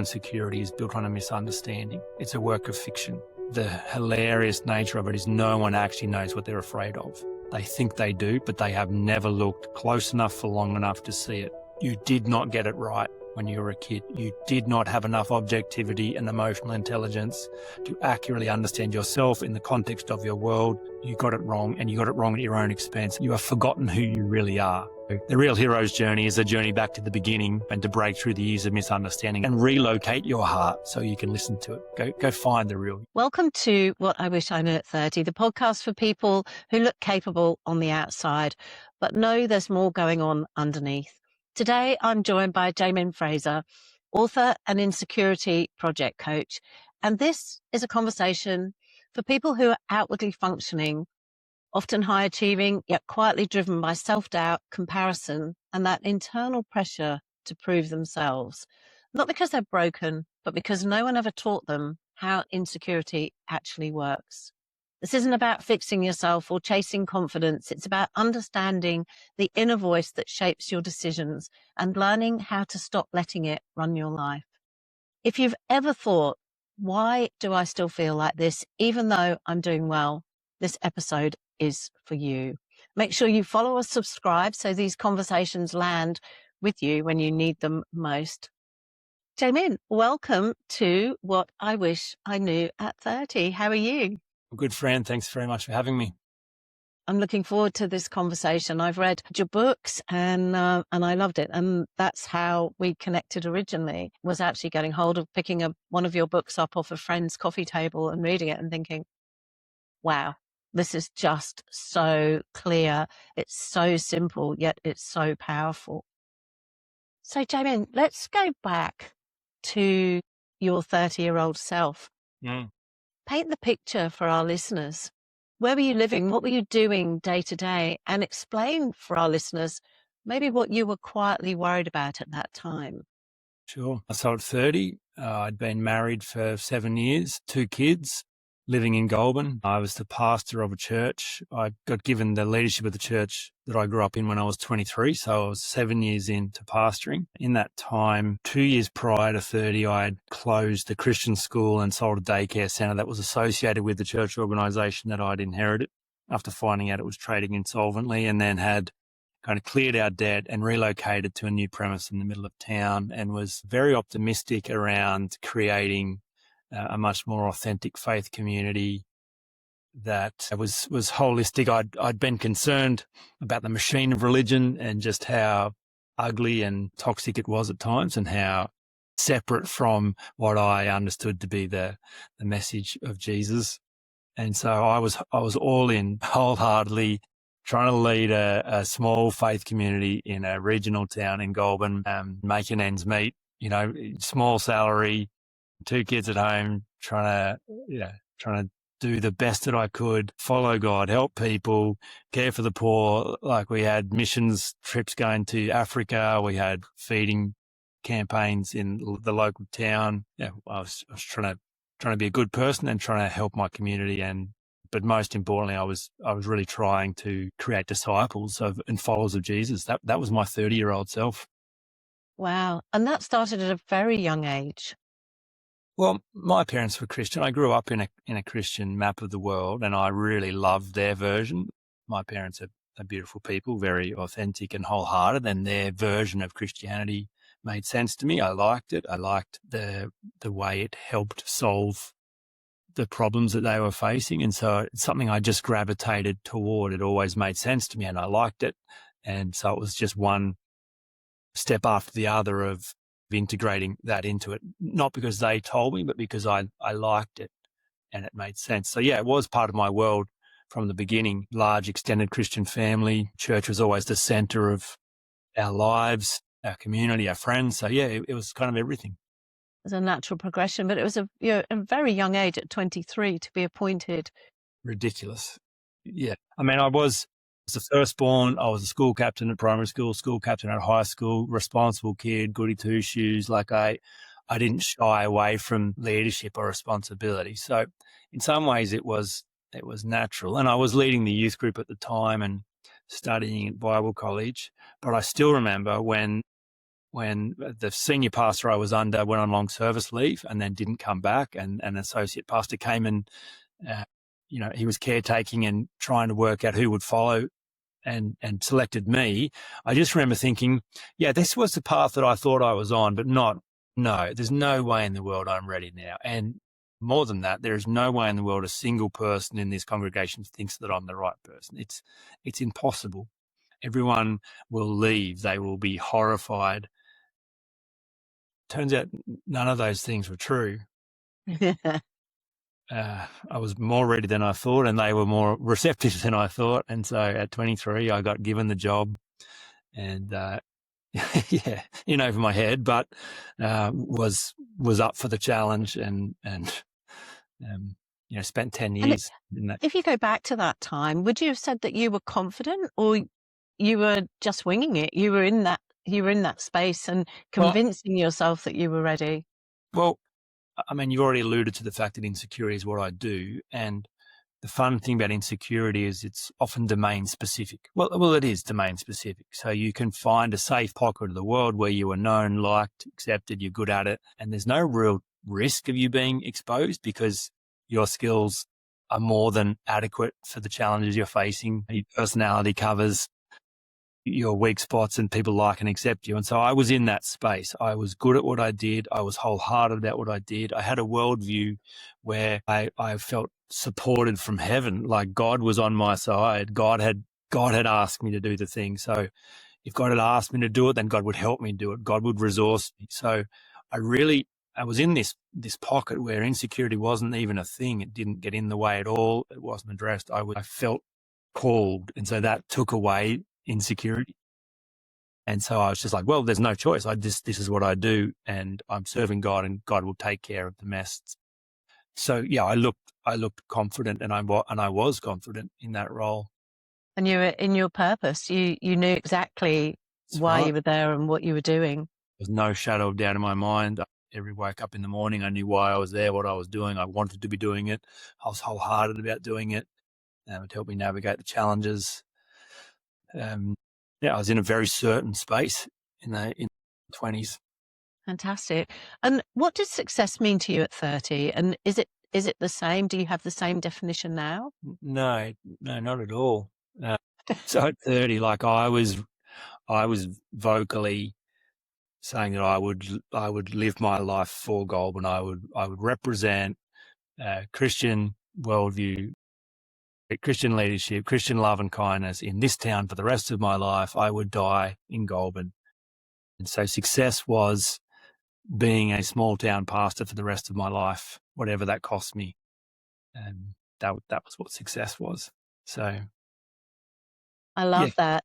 insecurity is built on a misunderstanding. It's a work of fiction. The hilarious nature of it is no one actually knows what they're afraid of. They think they do, but they have never looked close enough for long enough to see it. You did not get it right when you were a kid. You did not have enough objectivity and emotional intelligence to accurately understand yourself in the context of your world. You got it wrong, and you got it wrong at your own expense. You have forgotten who you really are. The real hero's journey is a journey back to the beginning and to break through the years of misunderstanding and relocate your heart so you can listen to it. Go find the real. Welcome to What I Wish I Knew at 30, the podcast for people who look capable on the outside, but know there's more going on underneath. Today, I'm joined by Jaemin Frazer, author and Insecurity Project coach. And this is a conversation for people who are outwardly functioning, often high achieving, yet quietly driven by self-doubt, comparison, and that internal pressure to prove themselves. Not because they're broken, but because no one ever taught them how insecurity actually works. This isn't about fixing yourself or chasing confidence. It's about understanding the inner voice that shapes your decisions and learning how to stop letting it run your life. If you've ever thought, why do I still feel like this, even though I'm doing well, this episode is for you. Make sure you follow or subscribe so these conversations land with you when you need them most. Jaemin, welcome to What I Wish I Knew at 30. How are you? Good friend, thanks very much for having me. I'm looking forward to this conversation. I've read your books and I loved it. And that's how we connected originally, was actually getting hold of picking up one of your books up off a friend's coffee table and reading it and thinking, wow, this is just so clear. It's so simple, yet it's so powerful. So Jaemin, let's go back to your 30-year-old self. Paint the picture for our listeners. Where were you living? What were you doing day to day? And explain for our listeners maybe what you were quietly worried about at that time. Sure. So at 30, I'd been married for 7 years, 2 kids, living in Goulburn. I was the pastor of a church. I got given the leadership of the church that I grew up in when I was 23, so I was 7 years into pastoring. In that time, 2 years prior to 30, I had closed the Christian school and sold a daycare centre that was associated with the church organisation that I'd inherited after finding out it was trading insolvently, and then had kind of cleared our debt and relocated to a new premise in the middle of town, and was very optimistic around creating a much more authentic faith community that was holistic. I'd been concerned about the machine of religion and just how ugly and toxic it was at times, and how separate from what I understood to be the message of Jesus. And so I was all in wholeheartedly, trying to lead a small faith community in a regional town in Goulburn, making ends meet, small salary, 2 kids at home, trying to do the best that I could, follow God, help people, care for the poor. Like, we had missions trips going to Africa. We had feeding campaigns in the local town. Yeah, I was trying to be a good person and trying to help my community. But most importantly, I was really trying to create disciples and followers of Jesus. That was my 30-year-old self. Wow. And that started at a very young age. Well, my parents were Christian. I grew up in a Christian map of the world, and I really loved their version. My parents are beautiful people, very authentic and wholehearted, and their version of Christianity made sense to me. I liked it. I liked the way it helped solve the problems that they were facing. And so it's something I just gravitated toward. It always made sense to me, and I liked it. And so it was just one step after the other of integrating that into it, not because they told me, but because I liked it and it made sense. So yeah, it was part of my world from the beginning. Large extended Christian family. Church was always the center of our lives, our community, our friends. So yeah, it was kind of everything. It was a natural progression, but it was a very young age at 23 to be appointed. Ridiculous. Yeah. I mean, I was the firstborn. I was a school captain at primary school, school captain at high school, responsible kid, goody two shoes. Like, I didn't shy away from leadership or responsibility. So in some ways it was natural. And I was leading the youth group at the time and studying at Bible college. But I still remember when when the senior pastor I was under went on long service leave and then didn't come back, and an associate pastor came and, he was caretaking and trying to work out who would follow and selected me. I just remember thinking, yeah, this was the path that I thought I was on, but no, there's no way in the world I'm ready now. And more than that, there is no way in the world a single person in this congregation thinks that I'm the right person. It's impossible. Everyone will leave. They will be horrified. Turns out none of those things were true. I was more ready than I thought, and they were more receptive than I thought. And so at 23, I got given the job, and yeah, in over my head, but was up for the challenge, and spent 10 years in that. If you go back to that time, would you have said that you were confident, or you were just winging it? You were in that space and convincing yourself that you were ready. Well, I mean, you already alluded to the fact that insecurity is what I do, and the fun thing about insecurity is it's often domain specific. Well, it is domain specific. So you can find a safe pocket of the world where you are known, liked, accepted, you're good at it, and there's no real risk of you being exposed because your skills are more than adequate for the challenges you're facing. Your personality covers your weak spots and people like and accept you. And so I was in that space. I was good at what I did. I was wholehearted about what I did. I had a worldview where I felt supported from heaven, like God was on my side. God had asked me to do the thing. So if God had asked me to do it, then God would help me do it. God would resource me. So I was in this pocket where insecurity wasn't even a thing. It didn't get in the way at all. It wasn't addressed. I felt called. And so that took away insecurity. And so I was just like, well, there's no choice. This is what I do, and I'm serving God, and God will take care of the mess. So yeah, I looked confident, and I was confident in that role. And you were in your purpose. You knew exactly why you were there and what you were doing. There's no shadow of doubt in my mind. Every wake up in the morning, I knew why I was there, what I was doing. I wanted to be doing it. I was wholehearted about doing it. It helped me navigate the challenges. I was in a very certain space in the 20s. Fantastic. And what does success mean to you at 30? And is it the same? Do you have the same definition now? No, not at all. So at 30, like I was vocally saying that I would live my life for Goulburn. I would represent Christian worldview, Christian leadership, Christian love and kindness in this town for the rest of my life. I would die in Goulburn. And so success was being a small town pastor for the rest of my life, whatever that cost me. And that was what success was. So I love that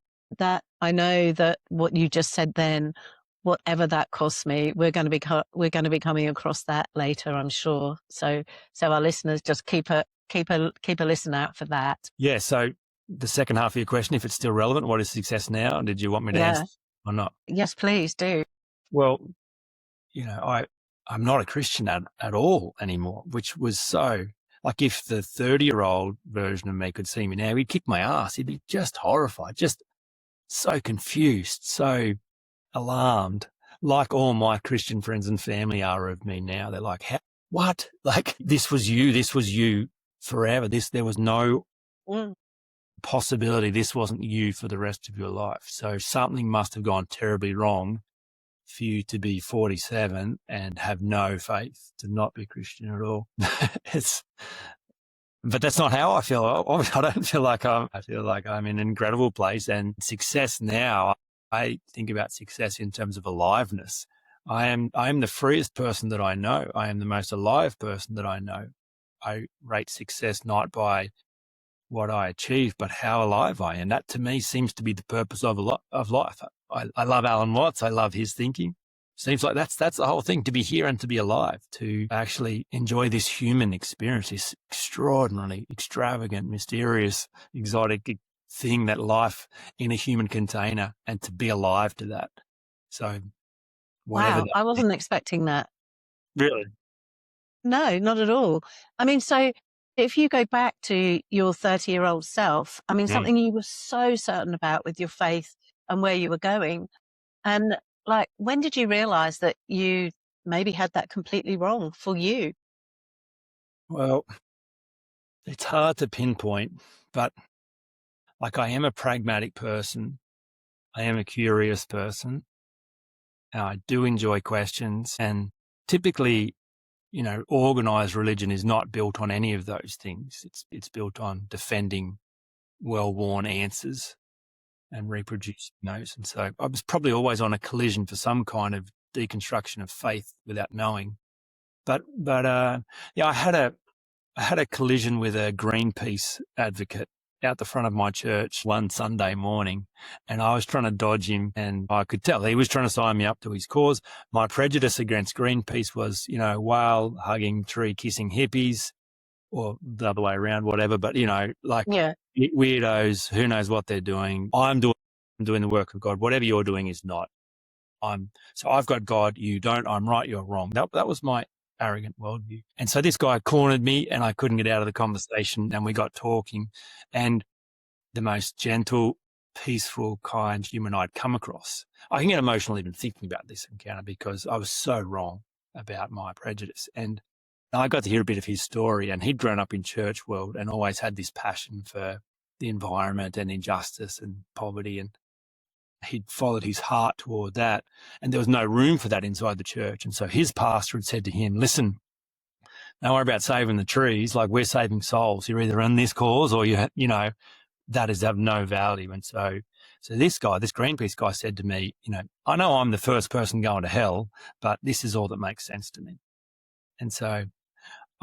I know that what you just said then, whatever that costs me, we're going to be coming across that later, I'm sure. So our listeners, just keep a listen out for that. Yeah. So the second half of your question, if it's still relevant, what is success now? Did you want me to answer or not? Yes, please do. Well, I'm not a Christian at all anymore, which was so, like, if the 30-year-old version of me could see me now, he'd kick my ass. He'd be just horrified, just so confused, so alarmed, like all my Christian friends and family are of me now. They're like, what? Like, this was you forever. There was no possibility this wasn't you for the rest of your life. So something must have gone terribly wrong for you to be 47 and have no faith, to not be Christian at all. But that's not how I feel. I don't feel like I feel like I'm in an incredible place. And success now, I think about success in terms of aliveness. I am the freest person that I know. I am the most alive person that I know. I rate success not by what I achieve, but how alive I am. That to me seems to be the purpose of life. I love Alan Watts. I love his thinking. Seems like that's the whole thing, to be here and to be alive, to actually enjoy this human experience, this extraordinarily extravagant, mysterious, exotic thing that life in a human container, and to be alive to that. So wow, I wasn't expecting that. Really? No, not at all. I mean, so if you go back to your 30-year-old self, I mean, something you were so certain about with your faith and where you were going, and Like, when did you realize that you maybe had that completely wrong for you? Well, it's hard to pinpoint, but like I am a pragmatic person. I am a curious person. I do enjoy questions, and typically, organized religion is not built on any of those things. It's built on defending well-worn answers and reproducing those. And so I was probably always on a collision for some kind of deconstruction of faith without knowing. But yeah, I had a collision with a Greenpeace advocate out the front of my church one Sunday morning, and I was trying to dodge him, and I could tell he was trying to sign me up to his cause. My prejudice against Greenpeace was, whale hugging, tree kissing hippies, or the other way around, whatever. But, like Yeah. weirdos, who knows what they're doing. I'm doing the work of God. Whatever you're doing is not. So I've got God, you don't, I'm right, you're wrong. That was my arrogant worldview. And so this guy cornered me and I couldn't get out of the conversation, and we got talking, and the most gentle, peaceful, kind human I'd come across. I can get emotional even thinking about this encounter because I was so wrong about my prejudice. And I got to hear a bit of his story, and he'd grown up in church world and always had this passion for the environment and injustice and poverty, and he'd followed his heart toward that, and there was no room for that inside the church. And so his pastor had said to him, listen, don't worry about saving the trees. Like, we're saving souls. You're either in this cause or that is of no value. And so this Greenpeace guy said to me, I know I'm the first person going to hell, but this is all that makes sense to me. And so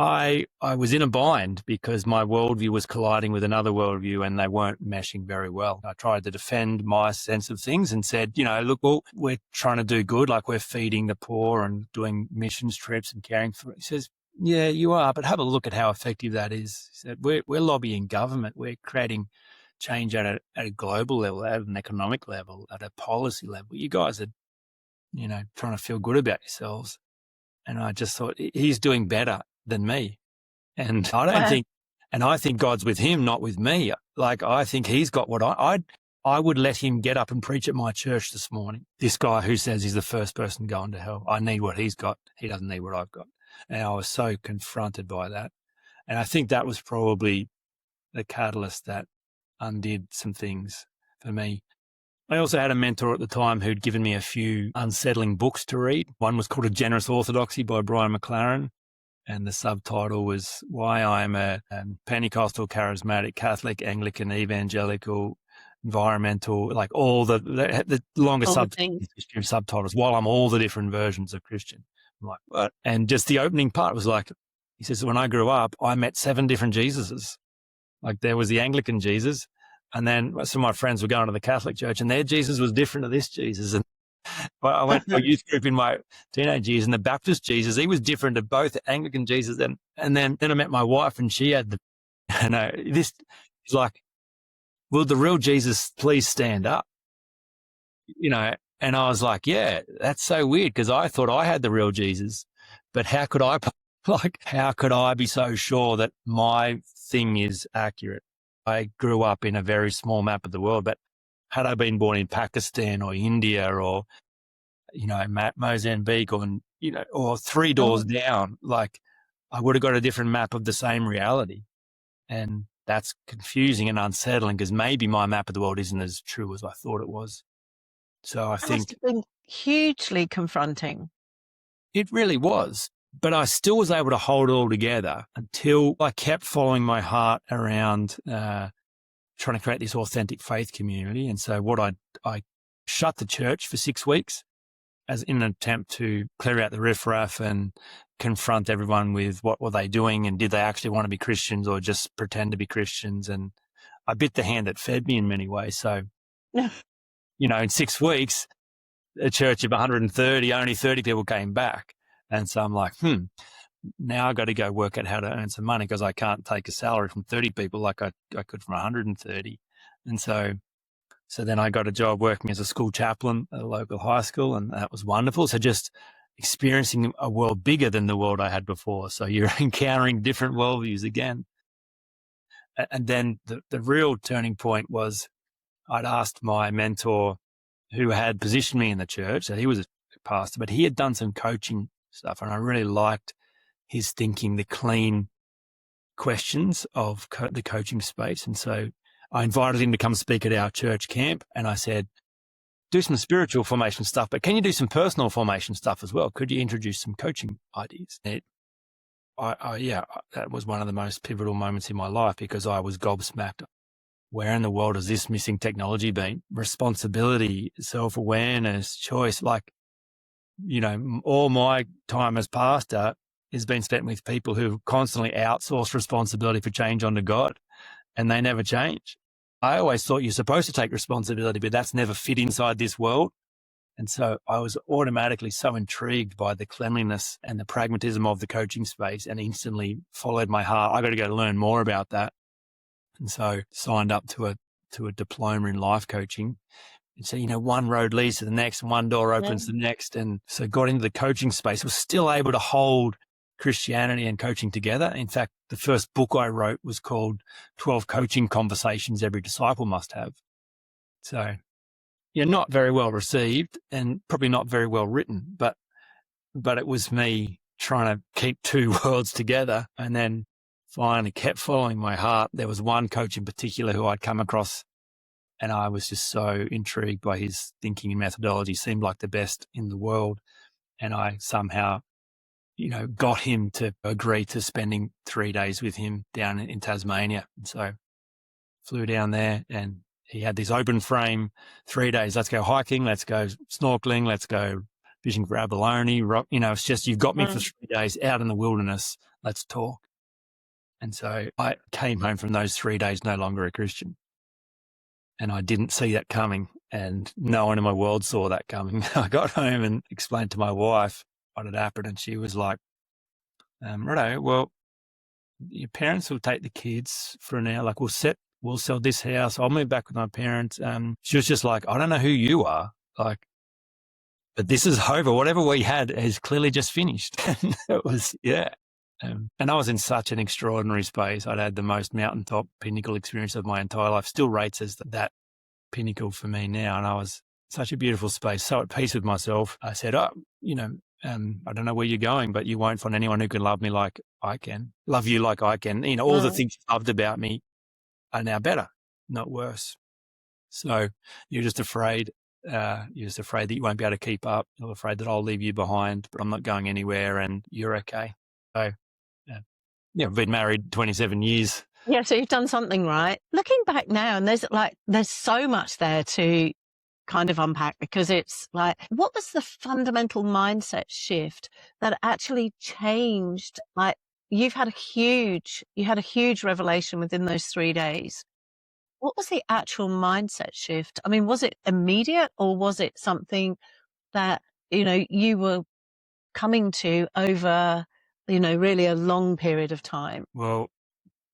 I was in a bind because my worldview was colliding with another worldview and they weren't meshing very well. I tried to defend my sense of things and said, look, well, we're trying to do good, like we're feeding the poor and doing missions trips and caring for it. He says, yeah, you are, but have a look at how effective that is. He said, we're lobbying government. We're creating change at a global level, at an economic level, at a policy level. You guys are, trying to feel good about yourselves. And I just thought, he's doing better than me. And I think God's with him, not with me. Like, I think he's got what I would let him get up and preach at my church this morning. This guy who says he's the first person going to hell. I need what he's got. He doesn't need what I've got. And I was so confronted by that. And I think that was probably the catalyst that undid some things for me. I also had a mentor at the time who'd given me a few unsettling books to read. One was called A Generous Orthodoxy by Brian McLaren, and the subtitle was Why I'm a Pentecostal, Charismatic, Catholic, Anglican, Evangelical, Environmental, like all the longest subtitles, while I'm all the different versions of Christian. I'm like, what? And just the opening part was like, he says, when I grew up, I met 7 different Jesuses. Like, there was the Anglican Jesus, and then some of my friends were going to the Catholic church, and their Jesus was different to this Jesus. And I went to a youth group in my teenage years, and the Baptist Jesus, he was different to both Anglican Jesus. And then I met my wife, and she had this is like, will the real Jesus please stand up? And I was like, yeah, that's so weird, because I thought I had the real Jesus, but how could I be so sure that my thing is accurate? I grew up in a very small map of the world, but had I been born in Pakistan or India or, Mozambique or 3 doors down, like, I would have got a different map of the same reality. And that's confusing and unsettling, because maybe my map of the world isn't as true as I thought it was. So I think must have been hugely confronting. it really was. But I still was able to hold it all together until I kept following my heart around trying to create this authentic faith community. And so I shut the church for 6 weeks as in an attempt to clear out the riffraff and confront everyone with what were they doing, and did they actually want to be Christians or just pretend to be Christians. And I bit the hand that fed me in many ways. So, in 6 weeks, a church of 130, only 30 people came back. And so I'm like, now I've got to go work out how to earn some money, because I can't take a salary from 30 people like I could from 130. And so then I got a job working as a school chaplain at a local high school, and that was wonderful. So just experiencing a world bigger than the world I had before. So you're encountering different worldviews again. And then the real turning point was I'd asked my mentor who had positioned me in the church. So he was a pastor, but he had done some coaching stuff, and I really liked his thinking, the clean questions of the coaching space. And so I invited him to come speak at our church camp, and I said, do some spiritual formation stuff, but can you do some personal formation stuff as well? Could you introduce some coaching ideas? That was one of the most pivotal moments in my life, because I was gobsmacked. Where in the world has this missing technology been? Responsibility, self-awareness, choice. Like, all my time as pastor has been spent with people who constantly outsource responsibility for change onto God, and they never change. I always thought you're supposed to take responsibility, but that's never fit inside this world. And so I was automatically so intrigued by the cleanliness and the pragmatism of the coaching space, and instantly followed my heart. I got to go learn more about that. And so signed up to a diploma in life coaching. And so, one road leads to the next, and one door opens to the next. And so got into the coaching space, was still able to hold Christianity and coaching together. In fact, the first book I wrote was called 12 Coaching Conversations Every Disciple Must Have. So, not very well received and probably not very well written, but it was me trying to keep two worlds together, and then finally kept following my heart. There was one coach in particular who I'd come across, and I was just so intrigued by his thinking and methodology. Seemed like the best in the world. And I somehow, got him to agree to spending 3 days with him down in Tasmania. And so flew down there, and he had this open frame 3 days. Let's go hiking. Let's go snorkeling. Let's go fishing for abalone. It's just, you've got me for 3 days out in the wilderness. Let's talk. And so I came home from those 3 days no longer a Christian. And I didn't see that coming, and no one in my world saw that coming. I got home and explained to my wife what had happened, and she was like, righto, well, your parents will take the kids for an hour. Like, we'll sell this house. I'll move back with my parents. She was just like, I don't know who you are, like, but this is over. Whatever we had is clearly just finished. And it was, yeah. And I was in such an extraordinary space. I'd had the most mountaintop pinnacle experience of my entire life. Still rates as that pinnacle for me now. And I was such a beautiful space, so at peace with myself. I said, I don't know where you're going, but you won't find anyone who can love me like I can, love you like I can. All the things you loved about me are now better, not worse. So you're just afraid. You're just afraid that you won't be able to keep up. You're afraid that I'll leave you behind, but I'm not going anywhere, and you're okay. So, I've been married 27 years. Yeah, so you've done something right. Looking back now, and there's so much there to kind of unpack, because it's like, what was the fundamental mindset shift that actually changed? Like, you had a huge revelation within those 3 days. What was the actual mindset shift? I mean, was it immediate, or was it something that, you were coming to over, really a long period of time? Well,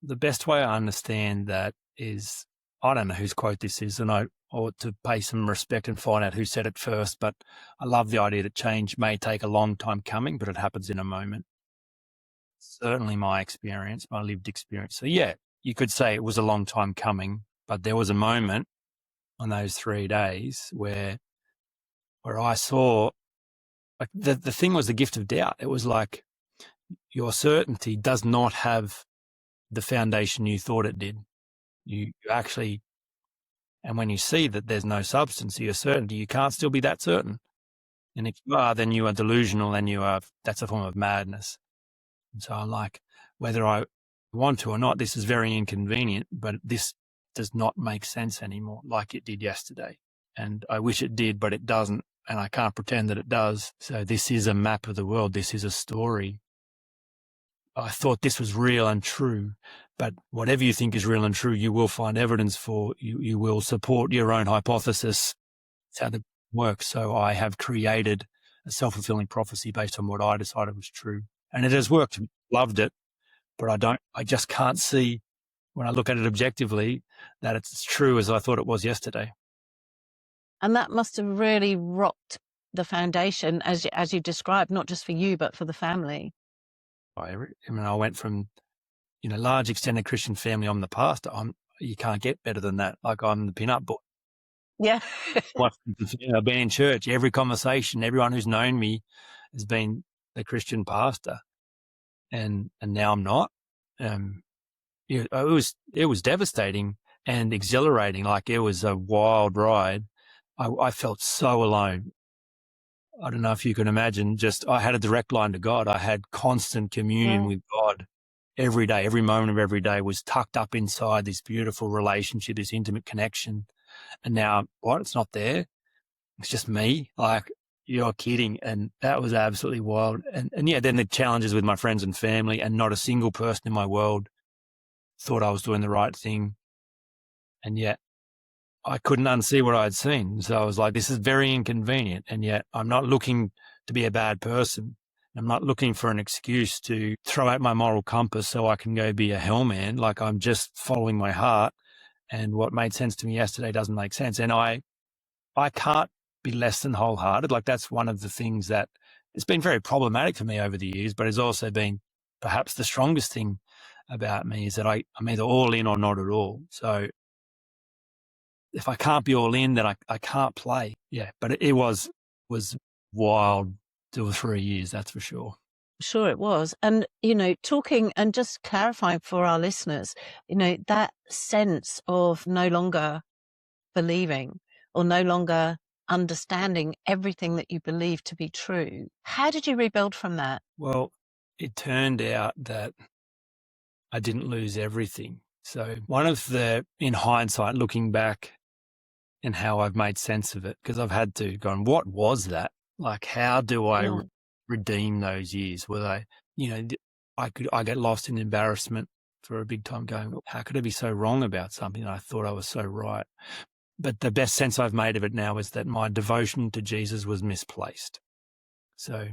the best way I understand that is, I don't know whose quote this is, and I ought to pay some respect and find out who said it first, but I love the idea that change may take a long time coming, but it happens in a moment. Certainly my experience, my lived experience. So yeah, you could say it was a long time coming, but there was a moment on those 3 days where I saw, like, the thing was the gift of doubt. It was like, your certainty does not have the foundation you thought it did. You actually, and when you see that there's no substance to your certainty, you can't still be that certain. And if you are, then you are delusional, and that's a form of madness. And so I'm like, whether I want to or not, this is very inconvenient, but this does not make sense anymore like it did yesterday. And I wish it did, but it doesn't. And I can't pretend that it does. So this is a map of the world. This is a story. I thought this was real and true, but whatever you think is real and true, you will find evidence for. You will support your own hypothesis. That's how it works. So I have created a self-fulfilling prophecy based on what I decided was true. And it has worked. Loved it, but I just can't see, when I look at it objectively, that it's as true as I thought it was yesterday. And that must have really rocked the foundation, as you described, not just for you, but for the family. I went from, large extended Christian family. I'm the pastor. You can't get better than that. Like, I'm the pin-up boy. Yeah. I've been in church. Every conversation, everyone who's known me has been the Christian pastor, and now I'm not. It was devastating and exhilarating. Like, it was a wild ride. I felt so alone. I don't know if you can imagine. Just, I had a direct line to God. I had constant communion with God every day. Every moment of every day was tucked up inside this beautiful relationship, this intimate connection. And now, what? It's not there. It's just me. Like, you're kidding. And that was absolutely wild. And yeah, then the challenges with my friends and family, and not a single person in my world thought I was doing the right thing. And yet I couldn't unsee what I'd seen. So I was like, this is very inconvenient. And yet I'm not looking to be a bad person. I'm not looking for an excuse to throw out my moral compass so I can go be a hellman. Like, I'm just following my heart. And what made sense to me yesterday doesn't make sense. And I can't be less than wholehearted. Like, that's one of the things that it's been very problematic for me over the years, but it's also been perhaps the strongest thing about me, is that I'm either all in or not at all. So if I can't be all in, then I can't play. Yeah, but it was wild 2 or 3 years, that's for sure. Sure it was. And, talking and just clarifying for our listeners, that sense of no longer believing or no longer understanding everything that you believe to be true. How did you rebuild from that? Well, it turned out that I didn't lose everything. So one of in hindsight, looking back and how I've made sense of it, because I've had to go, what was that? Like, how do I redeem those years? Were they, I get lost in embarrassment for a big time, going, how could I be so wrong about something? I thought I was so right. But the best sense I've made of it now is that my devotion to Jesus was misplaced. So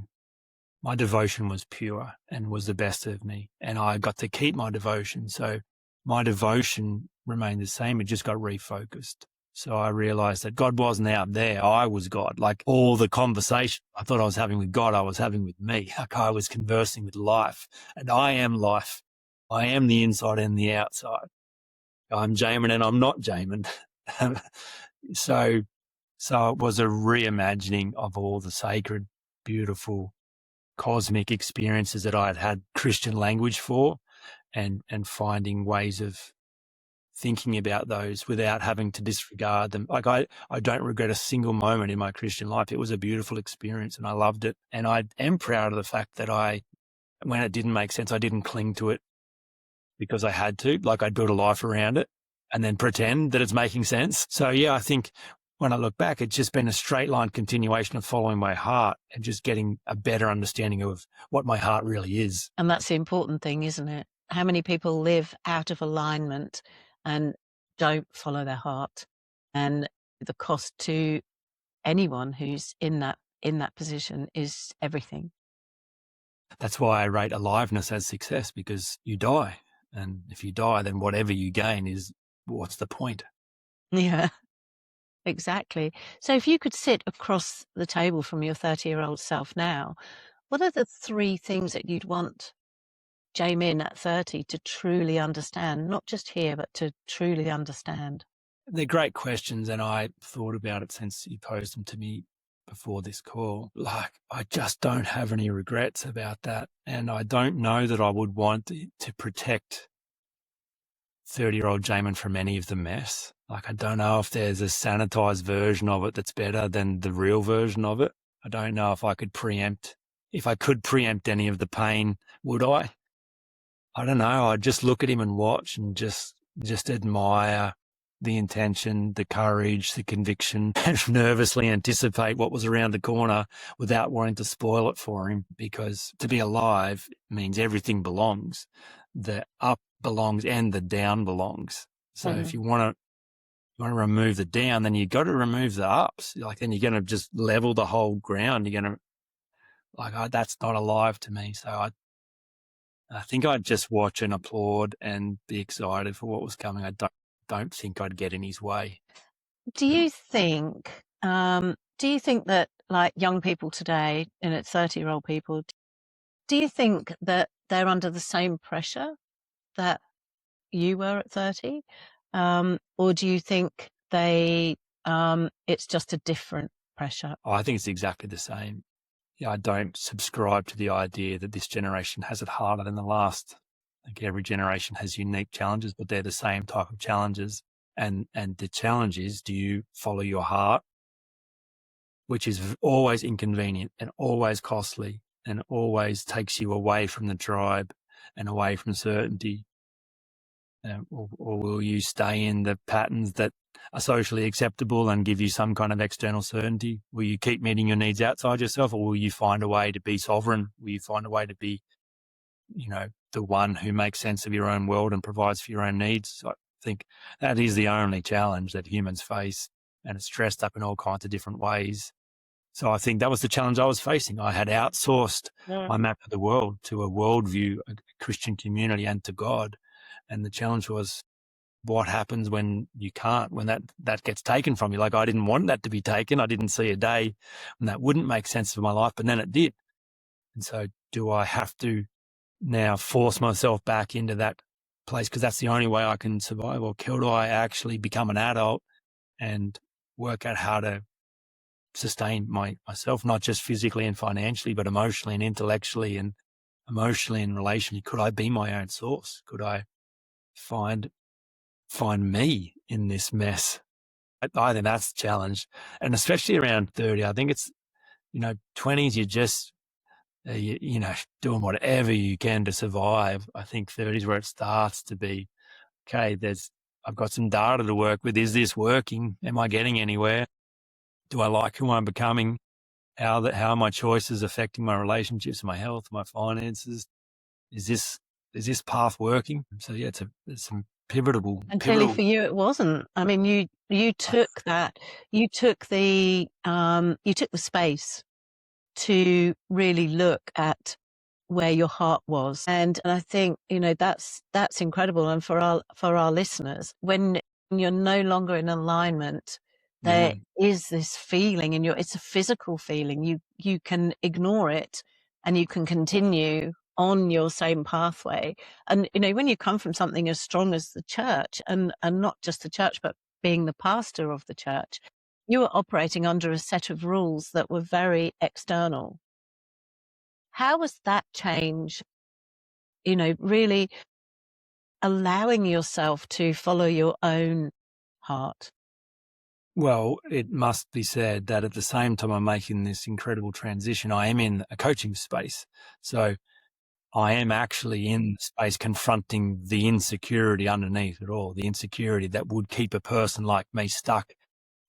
my devotion was pure and was the best of me, and I got to keep my devotion. So my devotion remained the same. It just got refocused. So I realized that God wasn't out there. I was God. Like, all the conversation I thought I was having with God, I was having with me. Like, I was conversing with life, and I am life. I am the inside and the outside. I'm Jaemin and I'm not Jaemin. So it was a reimagining of all the sacred, beautiful, cosmic experiences that I had had Christian language for, and finding ways of thinking about those without having to disregard them. Like, I don't regret a single moment in my Christian life. It was a beautiful experience and I loved it. And I am proud of the fact that when it didn't make sense, I didn't cling to it because I had to. Like, I'd build a life around it and then pretend that it's making sense. So yeah, I think when I look back, it's just been a straight line continuation of following my heart and just getting a better understanding of what my heart really is. And that's the important thing, isn't it? How many people live out of alignment and don't follow their heart? And the cost to anyone who's in that position is everything. That's why I rate aliveness as success, because you die. And if you die, then whatever you gain is, what's the point? Yeah, exactly. So if you could sit across the table from your 30-year-old self now, what are the 3 things that you'd want Jaemin at 30 to truly understand, not just hear, but to truly understand? They're great questions, and I thought about it since you posed them to me before this call. Like, I just don't have any regrets about that. And I don't know that I would want to protect 30-year-old Jaemin from any of the mess. Like, I don't know if there's a sanitized version of it that's better than the real version of it. I don't know if I could preempt any of the pain, would I? I don't know. I'd just look at him and watch and just admire the intention, the courage, the conviction, and nervously anticipate what was around the corner without wanting to spoil it for him. Because to be alive means everything belongs. The up belongs and the down belongs. So if you want to remove the down, then you've got to remove the ups. Like, then you're going to just level the whole ground. You're going to, that's not alive to me. So I think I'd just watch and applaud and be excited for what was coming. I don't think I'd get in his way. Do you think that, like, young people today, 30-year-old people, do you think that they're under the same pressure that you were at 30? Or do you think they It's just a different pressure. Oh, I think it's exactly the same. Yeah, I don't subscribe to the idea that this generation has it harder than the last. I think every generation has unique challenges, but they're the same type of challenges. And the challenge is, do you follow your heart, which is always inconvenient and always costly and always takes you away from the tribe and away from certainty? Or will you stay in the patterns that are socially acceptable and give you some kind of external certainty? Will you keep meeting your needs outside yourself, or will you find a way to be sovereign? Will you find a way to be, the one who makes sense of your own world and provides for your own needs? I think that is the only challenge that humans face, and it's dressed up in all kinds of different ways. So I think that was the challenge I was facing. I had outsourced my map of the world to a worldview, a Christian community, and to God. And the challenge was, what happens when you can't, when that gets taken from you? Like, I didn't want that to be taken. I didn't see a day when that wouldn't make sense of my life, but then it did. And so do I have to now force myself back into that place because that's the only way I can survive? Or do I actually become an adult and work out how to sustain myself, not just physically and financially, but emotionally and intellectually and emotionally and relationally? Could I be my own source? Could I find me in this mess? I think that's the challenge. And especially around 30, I think it's, 20s, you're just, doing whatever you can to survive. I think 30s where it starts to be, okay, I've got some data to work with. Is this working? Am I getting anywhere? Do I like who I'm becoming? How are my choices affecting my relationships, my health, my finances? Is this path working? So yeah, it's some pivotal. And clearly for you, it wasn't. I mean, you took you took the space to really look at where your heart was. And I think, that's incredible. And for our listeners, when you're no longer in alignment, there is this feeling it's a physical feeling. You can ignore it and you can continue on your same pathway. And, when you come from something as strong as the church and not just the church, but being the pastor of the church, you were operating under a set of rules that were very external. How was that change, really allowing yourself to follow your own heart? Well, it must be said that at the same time I'm making this incredible transition, I am in a coaching space. So I am actually in the space confronting the insecurity underneath it all, the insecurity that would keep a person like me stuck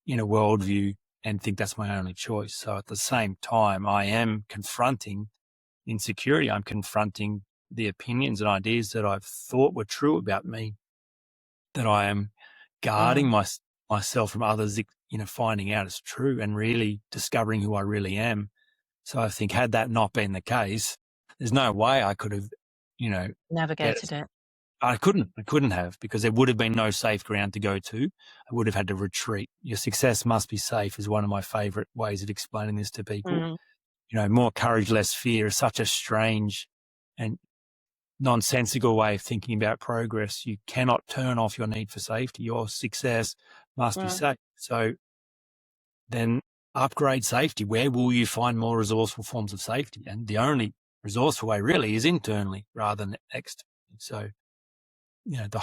in a worldview and think that's my only choice. So at the same time, I am confronting insecurity. I'm confronting the opinions and ideas that I've thought were true about me, that I am guarding myself from others, finding out it's true and really discovering who I really am. So I think had that not been the case, there's no way I could have, navigated it. I couldn't have, because there would have been no safe ground to go to. I would have had to retreat. Your success must be safe is one of my favorite ways of explaining this to people. More courage, less fear is such a strange and nonsensical way of thinking about progress. You cannot turn off your need for safety. Your success must be safe. So then upgrade safety. Where will you find more resourceful forms of safety? And the only resourceful way really is internally rather than externally. So, the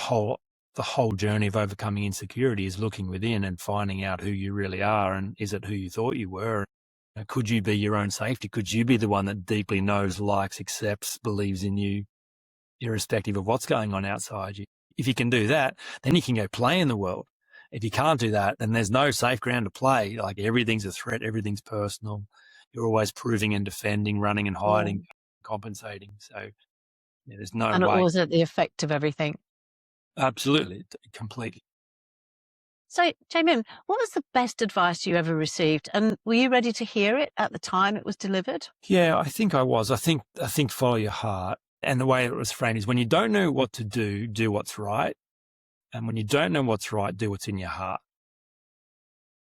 whole journey of overcoming insecurity is looking within and finding out who you really are, and is it who you thought you were? Could you be your own safety? Could you be the one that deeply knows, likes, accepts, believes in you, irrespective of what's going on outside you? If you can do that, then you can go play in the world. If you can't do that, then there's no safe ground to play. Like, everything's a threat, everything's personal. You're always proving and defending, running and hiding, compensating. So there's no and way. And it was at the effect of everything. Absolutely, completely. So, Jaemin, what was the best advice you ever received? And were you ready to hear it at the time it was delivered? Yeah, I think I was. I think follow your heart. And the way it was framed is, when you don't know what to do what's right. And when you don't know what's right, do what's in your heart.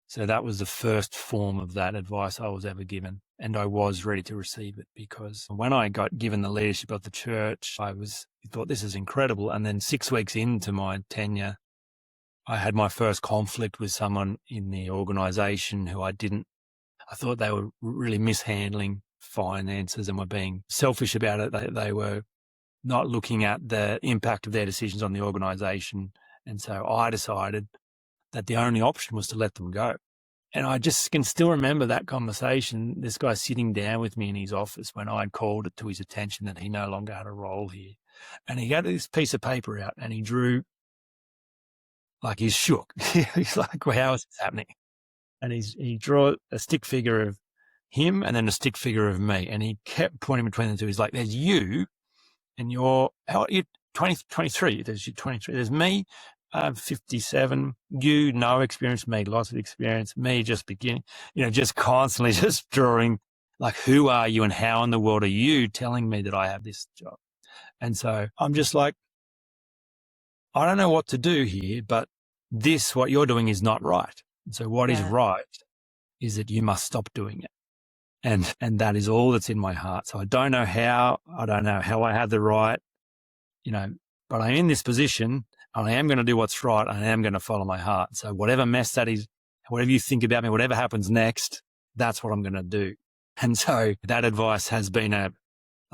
So that was the first form of that advice I was ever given. And I was ready to receive it, because when I got given the leadership of the church, I thought, this is incredible. And then 6 weeks into my tenure, I had my first conflict with someone in the organisation who I thought they were really mishandling finances and were being selfish about it. They were not looking at the impact of their decisions on the organisation. And so I decided that the only option was to let them go. And I just can still remember that conversation, this guy sitting down with me in his office when I'd called it to his attention that he no longer had a role here. And he had this piece of paper out and he drew, like he's shook. He's like, well, how is this happening? And he drew a stick figure of him and then a stick figure of me. And he kept pointing between the two. He's like, there's you and you're 23. There's you 23. There's me, 57. You, no experience. Me, lots of experience. Me, just beginning. Just constantly just drawing, like, who are you and how in the world are you telling me that I have this job? And so I'm just like, I don't know what to do here, but what you're doing is not right. So what is right is that you must stop doing it. And that is all that's in my heart. So I don't know how I have the right, but I'm in this position and I am going to do what's right. And I am going to follow my heart. So whatever mess that is, whatever you think about me, whatever happens next, that's what I'm going to do. And so that advice has been a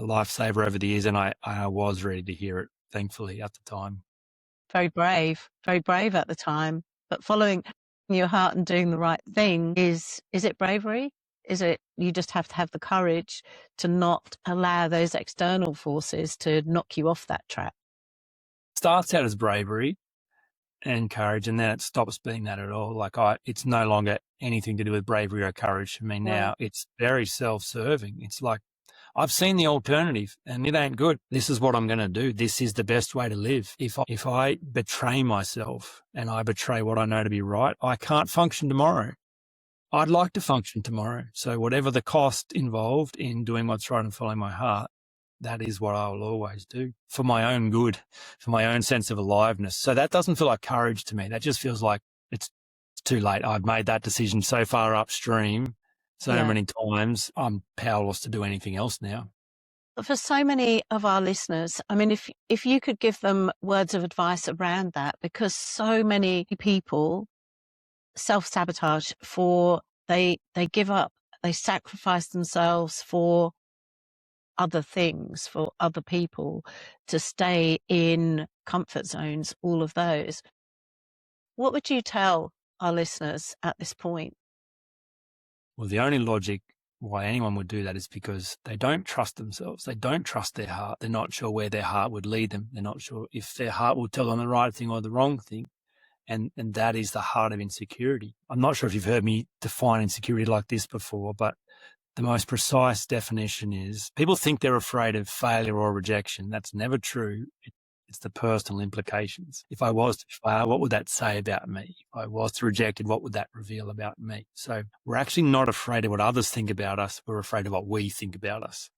lifesaver over the years. And I was ready to hear it, thankfully, at the time. Very brave at the time. But following your heart and doing the right thing, is it bravery? Is it you just have to have the courage to not allow those external forces to knock you off that track? Starts out as bravery and courage, and then it stops being that at all. Like it's no longer anything to do with bravery or courage for me now. It's very self-serving. It's like, I've seen the alternative and it ain't good. This is what I'm going to do. This is the best way to live. If I betray myself and I betray what I know to be right, I can't function tomorrow. I'd like to function tomorrow. So whatever the cost involved in doing what's right and following my heart, that is what I will always do for my own good, for my own sense of aliveness. So that doesn't feel like courage to me. That just feels like it's too late. I've made that decision so far upstream so many times, I'm powerless to do anything else now. For so many of our listeners, I mean, if you could give them words of advice around that, because so many people self-sabotage they give up, they sacrifice themselves for other things, for other people, to stay in comfort zones, all of those. What would you tell our listeners at this point? Well, the only logic why anyone would do that is because they don't trust themselves. They don't trust their heart. They're not sure where their heart would lead them. They're not sure if their heart will tell them the right thing or the wrong thing. And that is the heart of insecurity. I'm not sure if you've heard me define insecurity like this before, but the most precise definition is people think they're afraid of failure or rejection. That's never true. It's the personal implications. If I was to fail, what would that say about me? If I was to rejected, what would that reveal about me? So we're actually not afraid of what others think about us. We're afraid of what we think about us.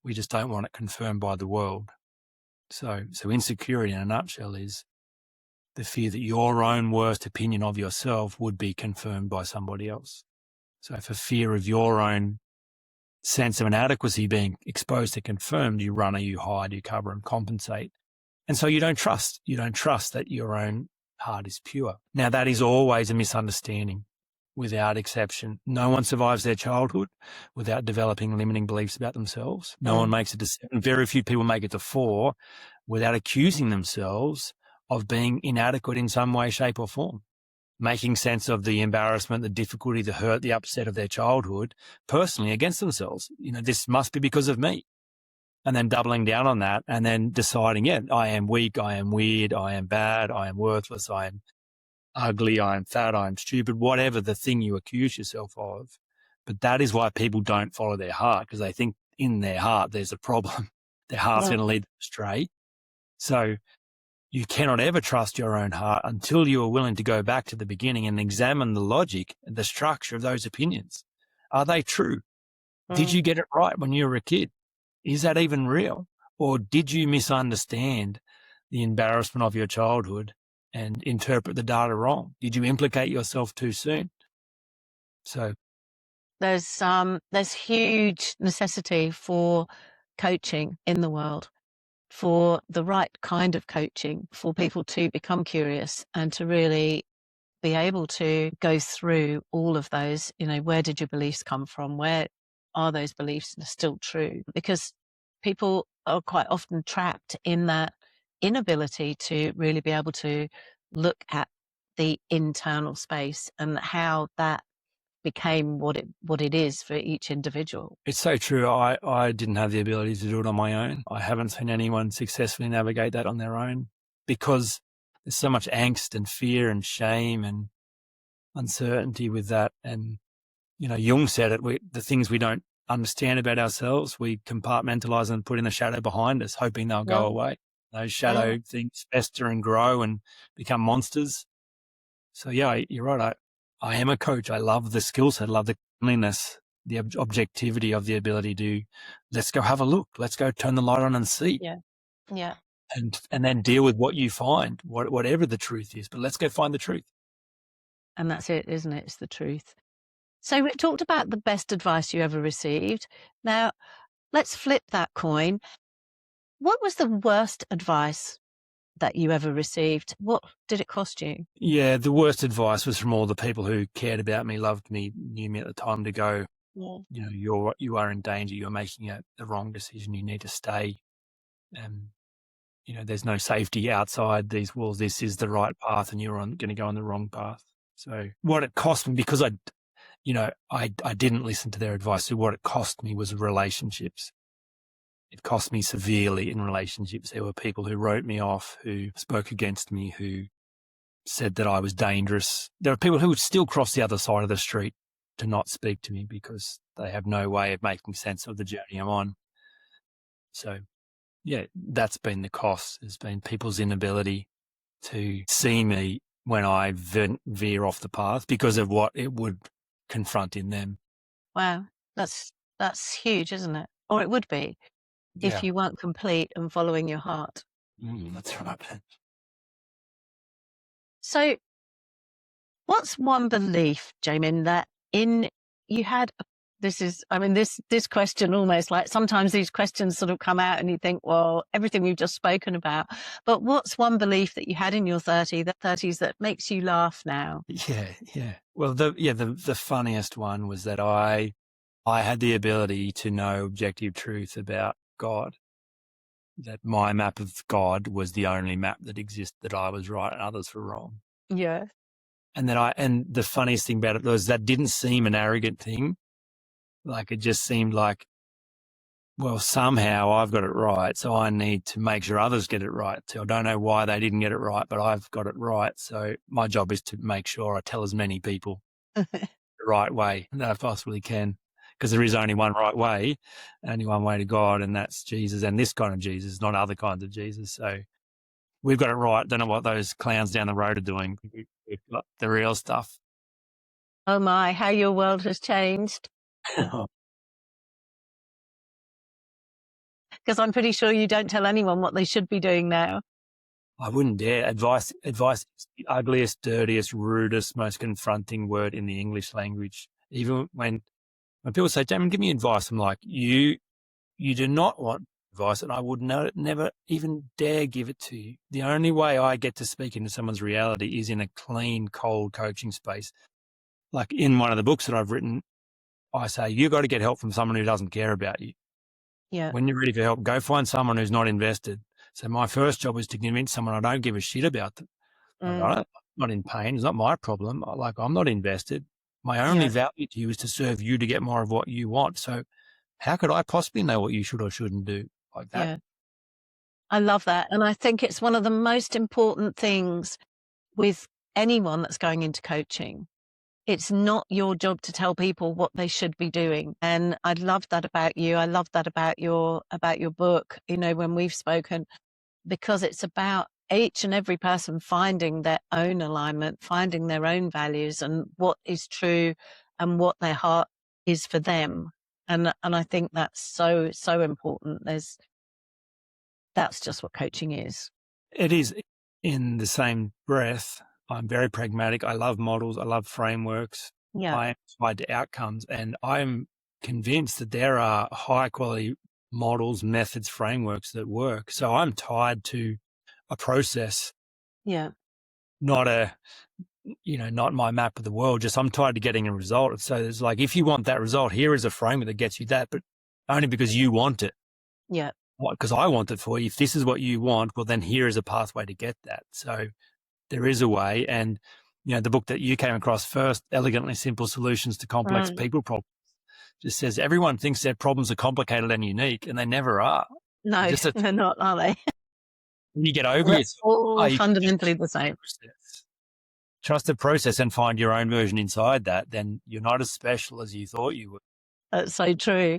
We just don't want it confirmed by the world. So insecurity in a nutshell is the fear that your own worst opinion of yourself would be confirmed by somebody else. So for fear of your own sense of inadequacy being exposed and confirmed, you run or you hide, you cover and compensate. And so you don't trust that your own heart is pure. Now, that is always a misunderstanding without exception. No one survives their childhood without developing limiting beliefs about themselves. No one makes it to 7. Very few people make it to 4 without accusing themselves of being inadequate in some way, shape or form. Making sense of the embarrassment, the difficulty, the hurt, the upset of their childhood personally against themselves. This must be because of me. And then doubling down on that and then deciding, I am weak, I am weird, I am bad, I am worthless, I am ugly, I am fat, I am stupid, whatever the thing you accuse yourself of. But that is why people don't follow their heart, because they think in their heart there's a problem. Their heart's going to lead them astray. So you cannot ever trust your own heart until you are willing to go back to the beginning and examine the logic and the structure of those opinions. Are they true? Did you get it right when you were a kid? Is that even real? Or did you misunderstand the embarrassment of your childhood and interpret the data wrong? Did you implicate yourself too soon? So there's huge necessity for coaching in the world. for the right kind of coaching for people to become curious and to really be able to go through all of those, where did your beliefs come from? Where are those beliefs still true? Because people are quite often trapped in that inability to really be able to look at the internal space and how that became what it is for each individual. It's so true. I didn't have the ability to do it on my own. I haven't seen anyone successfully navigate that on their own because there's so much angst and fear and shame and uncertainty with that. And, Jung said it, the things we don't understand about ourselves, we compartmentalize and put in the shadow behind us, hoping they'll go away. Those shadow things fester and grow and become monsters. So, yeah, you're right. I am a coach. I love the skill set, I love the cleanliness, the objectivity of the ability to let's go have a look. Let's go turn the light on and see. Yeah. Yeah. And then deal with what you find, whatever the truth is. But let's go find the truth. And that's it, isn't it? It's the truth. So we talked about the best advice you ever received. Now, let's flip that coin. What was the worst advice that you ever received? What did it cost you? Yeah, the worst advice was from all the people who cared about me, loved me, knew me at the time to go, you are in danger. You're making the wrong decision. You need to stay. There's no safety outside these walls. This is the right path and you're going to go on the wrong path. So what it cost me, because I didn't listen to their advice. So what it cost me was relationships. It cost me severely in relationships. There were people who wrote me off, who spoke against me, who said that I was dangerous. There are people who would still cross the other side of the street to not speak to me because they have no way of making sense of the journey I'm on. So, yeah, that's been the cost, has been people's inability to see me when I veer off the path because of what it would confront in them. Wow, that's huge, isn't it? Or it would be if you weren't complete and following your heart. That's right. So what's one belief, Jaemin, that you had, this question almost like sometimes these questions sort of come out and you think, well, everything we've just spoken about, but what's one belief that you had in your 30s that makes you laugh now? Yeah. Well, the funniest one was that I had the ability to know objective truth about God, that my map of God was the only map that existed, that I was right and others were wrong. Yeah. And the funniest thing about it was that didn't seem an arrogant thing. Like it just seemed like, well, somehow I've got it right, so I need to make sure others get it right. So I don't know why they didn't get it right, but I've got it right. So my job is to make sure I tell as many people the right way that I possibly can, because there is only one right way, only one way to God, and that's Jesus, and this kind of Jesus, not other kinds of Jesus. So we've got it right. Don't know what those clowns down the road are doing. We've got the real stuff. Oh my, how your world has changed. Because I'm pretty sure you don't tell anyone what they should be doing now. I wouldn't dare. Advice is the ugliest, dirtiest, rudest, most confronting word in the English language. Even when people say, Jaemin, give me advice, I'm like, you do not want advice, and I would never even dare give it to you. The only way I get to speak into someone's reality is in a clean, cold coaching space. Like in one of the books that I've written, I say, you got to get help from someone who doesn't care about you. Yeah. When you're ready for help, go find someone who's not invested. So my first job is to convince someone I don't give a shit about them. I'm not in pain. It's not my problem. I'm not invested. My only value to you is to serve you to get more of what you want. So how could I possibly know what you should or shouldn't do like that? Yeah. I love that. And I think it's one of the most important things with anyone that's going into coaching. It's not your job to tell people what they should be doing. And I love that about you. I love that about your book, when we've spoken, because it's about each and every person finding their own alignment, finding their own values and what is true and what their heart is for them. And I think that's so, so important. That's just what coaching is. It is. In the same breath, I'm very pragmatic. I love models. I love frameworks. Yeah. I am tied to outcomes, and I'm convinced that there are high quality models, methods, frameworks that work. So I'm tied to a process, Yeah. not my map of the world. Just I'm tied to getting a result. So it's like, if you want that result, here is a framework that gets you that, but only because you want it. Yeah. Because I want it for you. If this is what you want, well, then here is a pathway to get that. So there is a way. And, the book that you came across first, Elegantly Simple Solutions to Complex People Problems, just says everyone thinks their problems are complicated and unique, and they never are. No, they're not, are they? When you get over They're it, all fundamentally the same. Trust the process and find your own version inside that, then you're not as special as you thought you were. That's so true.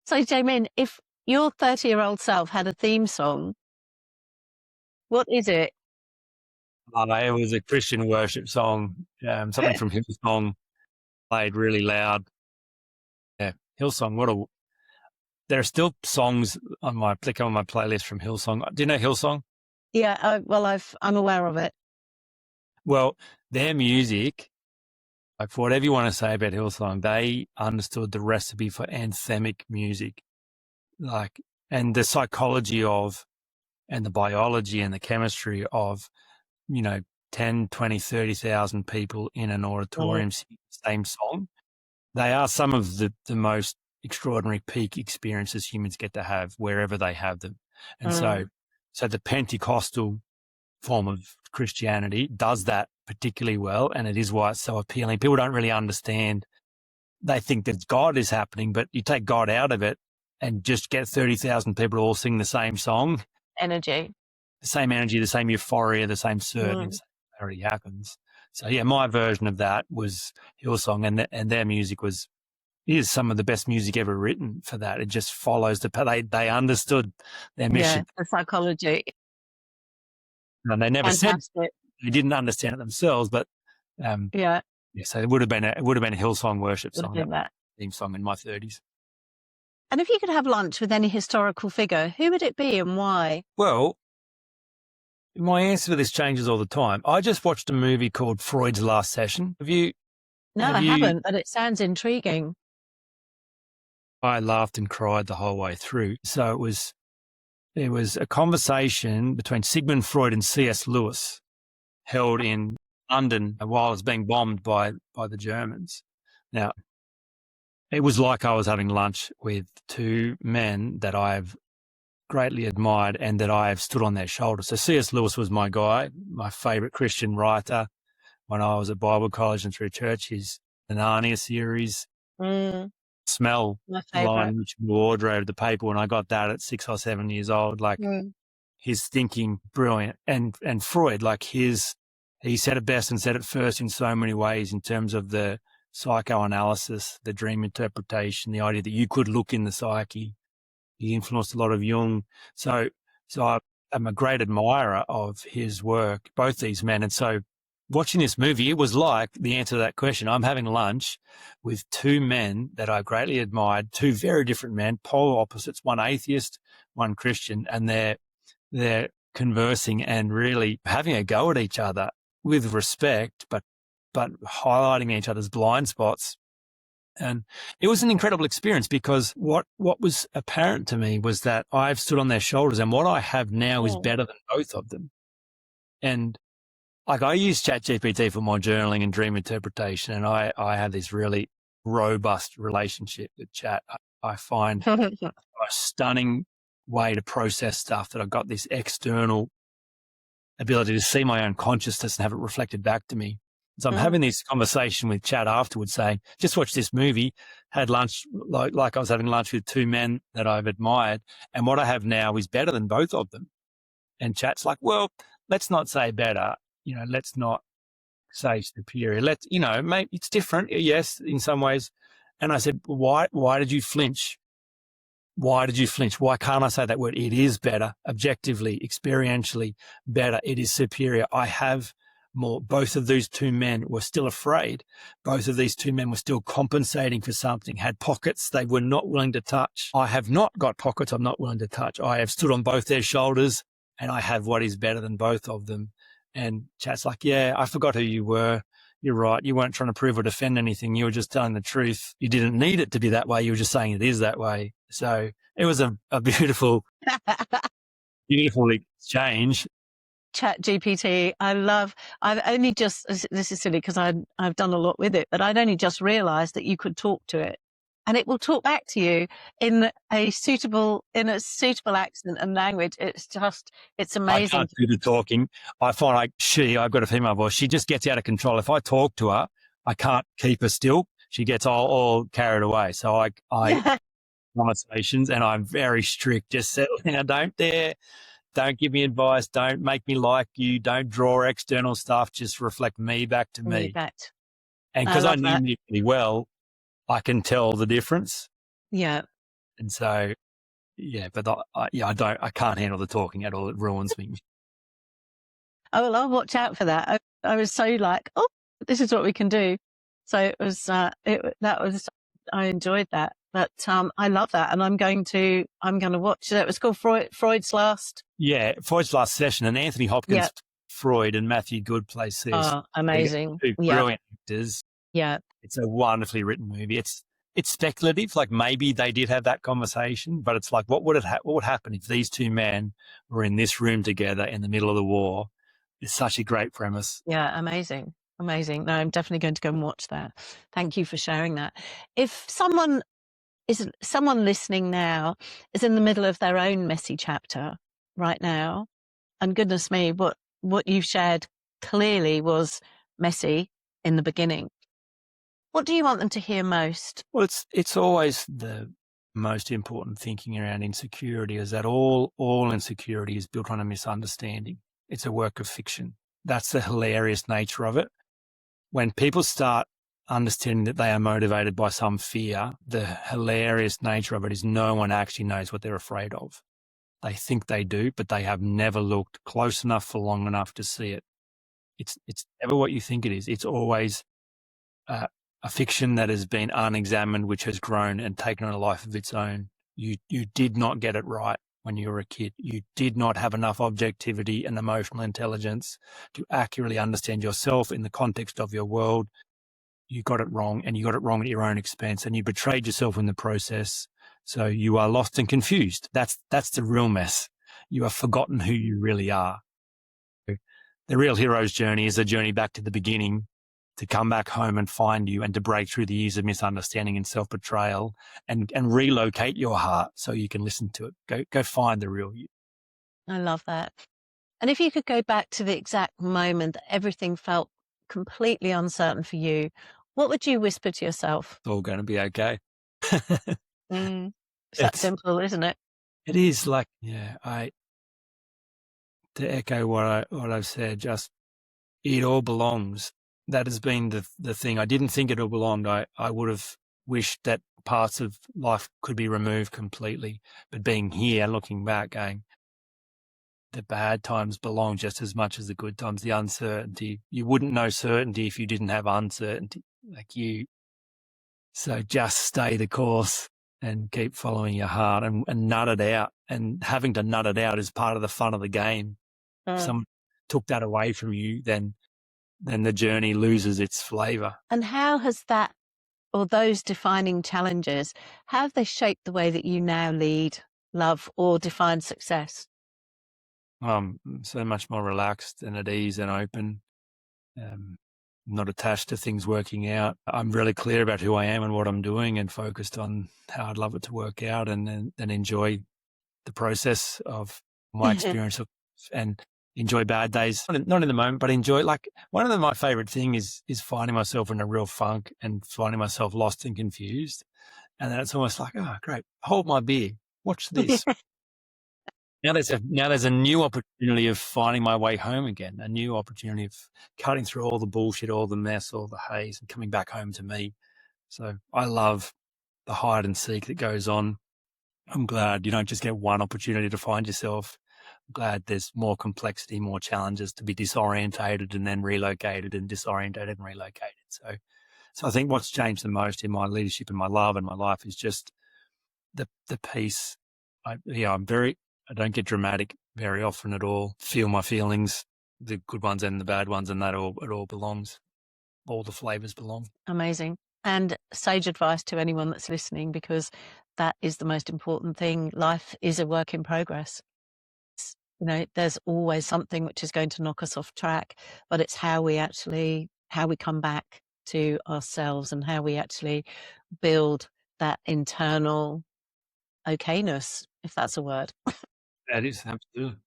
So, Jaemin, if your 30-year-old self had a theme song, what is it? It was a Christian worship song, something from Hillsong, played really loud. Yeah, Hillsong. There are still songs on my playlist from Hillsong. Do you know Hillsong? Yeah, I'm aware of it. Well, their music, like, for whatever you want to say about Hillsong, they understood the recipe for anthemic music, and the psychology of, and the biology and the chemistry of, 10, 20, 30,000 people in an auditorium singing the same song. They are some of the most extraordinary peak experiences humans get to have wherever they have them. And so the Pentecostal form of Christianity does that particularly well, and it is why it's so appealing. People don't really understand. They think that God is happening, but you take God out of it and just get 30,000 people to all sing the same song. Energy. The same energy, the same euphoria, the same certainty already happens. So yeah, my version of that was Hillsong, and their music is some of the best music ever written for that. It just follows they understood their mission. Yeah, the psychology. And they never Fantastic. said they didn't understand it themselves, but so it would have been a Hillsong worship song, that theme song in my 30s. And if you could have lunch with any historical figure, who would it be and why? Well, my answer to this changes all the time. I just watched a movie called Freud's Last Session. Have you? No, I haven't, but it sounds intriguing. I laughed and cried the whole way through. So it was a conversation between Sigmund Freud and C.S. Lewis, held in London while it was being bombed by the Germans. Now, it was like I was having lunch with two men that I've greatly admired and that I have stood on their shoulders. So C.S. Lewis was my guy, my favorite Christian writer when I was at Bible college and through church. His the Narnia series, Smell, line which wardrobe the paper when I got that at 6 or 7 years old. His thinking, brilliant. And Freud, he said it best and said it first in so many ways, in terms of the psychoanalysis, the dream interpretation, the idea that you could look in the psyche. He influenced a lot of Jung. So I'm a great admirer of his work, both these men. And so watching this movie, it was like the answer to that question. I'm having lunch with two men that I greatly admired, two very different men, polar opposites, one atheist, one Christian, and they're conversing and really having a go at each other with respect, but highlighting each other's blind spots. And it was an incredible experience, because what was apparent to me was that I've stood on their shoulders, and what I have now is better than both of them. And I use ChatGPT for my journaling and dream interpretation, and I have this really robust relationship with Chat. I find a stunning way to process stuff, that I've got this external ability to see my own consciousness and have it reflected back to me. So I'm having this conversation with Chad afterwards, saying, just watched this movie, had lunch, like I was having lunch with two men that I've admired, and what I have now is better than both of them. And Chad's like, well, let's not say better, let's not say superior. Maybe it's different, yes, in some ways. And I said, why did you flinch? Why did you flinch? Why can't I say that word? It is better, objectively, experientially better. It is superior. I have more. Both of these two men were still afraid. Both of these two men were still compensating for something, had pockets they were not willing to touch. I have not got pockets I'm not willing to touch. I have stood on both their shoulders, and I have what is better than both of them. And Chat's like, yeah, I forgot who you were. you're right. You weren't trying to prove or defend anything. You were just telling the truth. You didn't need it to be that way. You were just saying it is that way. So it was a beautiful, beautiful exchange. Chat GPT. I've only just, this is silly because I've done a lot with it, but I'd only just realized that you could talk to it and it will talk back to you in a suitable accent and language. It's amazing. I can't do the talking. I find I've got a female voice. She just gets out of control. If I talk to her, I can't keep her still. She gets all carried away. So I conversations and I'm very strict. Just settle down. Don't give me advice. Don't make me like you. Don't draw external stuff. Just reflect me back to me. And because I know me really well, I can tell the difference. Yeah. And so, yeah, but I can't handle the talking at all. It ruins me. Oh, well, I'll watch out for that. I was so like, oh, this is what we can do. So it was, I enjoyed that. But I love that, and I'm going to watch it. It was called Freud's Last. Yeah, Freud's Last Session, and Anthony Hopkins, Freud, and Matthew Good play Sis. Oh, amazing! Two brilliant actors. Yeah, it's a wonderfully written movie. It's speculative, like maybe they did have that conversation, but it's like what would happen if these two men were in this room together in the middle of the war? It's such a great premise. Yeah, amazing. No, I'm definitely going to go and watch that. Thank you for sharing that. If someone listening now is in the middle of their own messy chapter right now, and goodness me, what you've shared clearly was messy in the beginning. What do you want them to hear most? Well, it's always the most important thinking around insecurity is that all insecurity is built on a misunderstanding. It's a work of fiction. That's the hilarious nature of it. When people start understanding that they are motivated by some fear, the hilarious nature of it is no one actually knows what they're afraid of. They think they do, but they have never looked close enough for long enough to see it. It's never what you think it is. It's always a fiction that has been unexamined, which has grown and taken on a life of its own. You did not get it right when you were a kid. You did not have enough objectivity and emotional intelligence to accurately understand yourself in the context of your world. You got it wrong, and you got it wrong at your own expense, and you betrayed yourself in the process. So you are lost and confused. That's the real mess. You have forgotten who you really are. The real hero's journey is a journey back to the beginning, to come back home and find you, and to break through the years of misunderstanding and self-betrayal, and relocate your heart so you can listen to it. Go find the real you. I love that. And if you could go back to the exact moment that everything felt completely uncertain for you, what would you whisper to yourself? It's all going to be okay. It's that simple, isn't it? It is. Like, to echo what I've said, just it all belongs. That has been the thing. I didn't think it all belonged. I would have wished that parts of life could be removed completely. But being here, looking back, going, the bad times belong just as much as the good times, the uncertainty. You wouldn't know certainty if you didn't have uncertainty. So just stay the course and keep following your heart and nut it out. And having to nut it out is part of the fun of the game. If someone took that away from you, then the journey loses its flavor. And how has that, or those defining challenges, how have they shaped the way that you now lead, love, or define success? I'm so much more relaxed and at ease and open. Not attached to things working out. I'm really clear about who I am and what I'm doing, and focused on how I'd love it to work out, and enjoy the process of my experience and enjoy bad days. Not in the moment, but enjoy. Like, one of my favorite things is finding myself in a real funk and finding myself lost and confused. And then it's almost like, oh, great, hold my beer, watch this. Now there's a new opportunity of finding my way home again, a new opportunity of cutting through all the bullshit, all the mess, all the haze, and coming back home to me. So I love the hide and seek that goes on. I'm glad you don't just get one opportunity to find yourself. I'm glad there's more complexity, more challenges to be disorientated and then relocated, and disorientated and relocated. So I think what's changed the most in my leadership and my love and my life is just the peace. I don't get dramatic very often at all. Feel my feelings, the good ones and the bad ones, and it all belongs. all the flavors belong. Amazing. And sage advice to anyone that's listening, because that is the most important thing. Life is a work in progress. You know, there's always something which is going to knock us off track, but it's how we come back to ourselves and how we actually build that internal okayness, if that's a word. That is absolutely.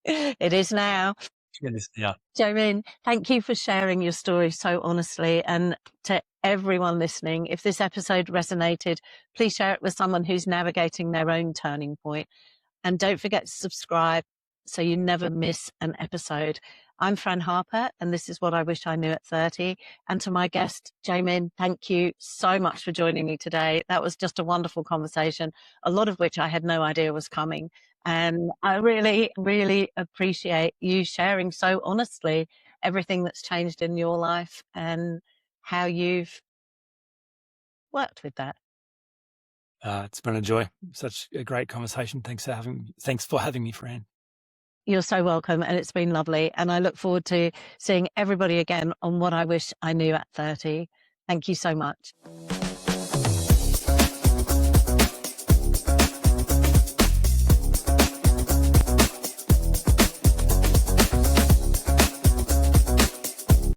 It is now. It is, yeah. Jaemin, thank you for sharing your story so honestly. And to everyone listening, if this episode resonated, please share it with someone who's navigating their own turning point. And don't forget to subscribe so you never miss an episode. I'm Fran Harper, and this is What I Wish I Knew at 30. And to my guest, Jaemin, thank you so much for joining me today. That was just a wonderful conversation, a lot of which I had no idea was coming. And I really, really appreciate you sharing so honestly everything that's changed in your life and how you've worked with that. It's been a joy. Such a great conversation. Thanks for having me, Fran. You're so welcome, and it's been lovely. And I look forward to seeing everybody again on What I Wish I Knew at 30. Thank you so much.